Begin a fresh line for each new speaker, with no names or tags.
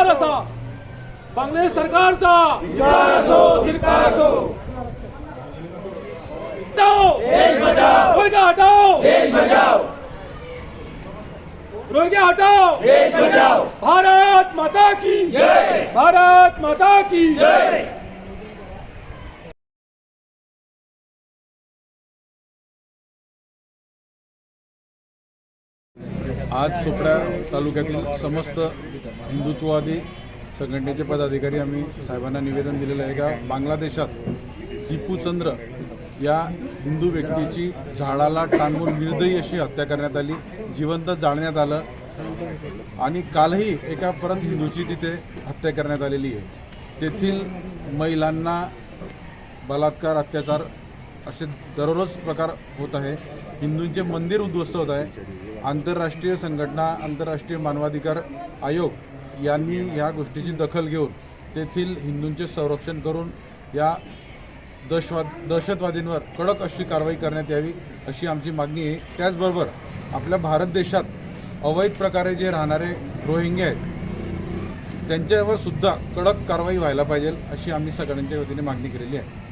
धिक्कार असा बांगलादेश सरकारचा धिक्कार असो हटाओ देश बचाओ रोहिंग्या हटाओ देश बचाओ रोहिंग्या हटाओ देश बचाओ भारत माता की जय भारत माता की जय।
आज चोपडा तालुक्यातील समस्त हिंदुत्ववादी संघटनेचे पदाधिकारी आम्ही साहेबांना निवेदन दिलेलं आहे का बांगलादेशात टिपू चंद्र या हिंदू व्यक्तीची झाडाला टांगून निर्दयी अशी हत्या करण्यात आली, जिवंत जाळण्यात आलं आणि कालही एका परत हिंदूची तिथे हत्या करण्यात आलेली आहे। तेथील महिलांना बलात्कार अत्याचार असे दररोज प्रकार होत आहे। हिंदूंचे मंदिर उद्ध्वस्त होत आहे। आंतरराष्ट्रीय संघटना आंतरराष्ट्रीय मानवाधिकार आयोग यांनी ह्या गोष्टीची दखल घेऊन तेथील हिंदूंचे संरक्षण करून या दहशतवादींवर कडक अशी कारवाई करण्यात यावी अशी आमची मागणी आहे। त्याचबरोबर आपल्या भारत देशात अवैध प्रकारे जे राहणारे रोहिंग्या आहेत त्यांच्यावर सुद्धा कडक कारवाई व्हायला पाहिजे अशी आम्ही सगळ्यांच्या वतीने मागणी केलेली आहे।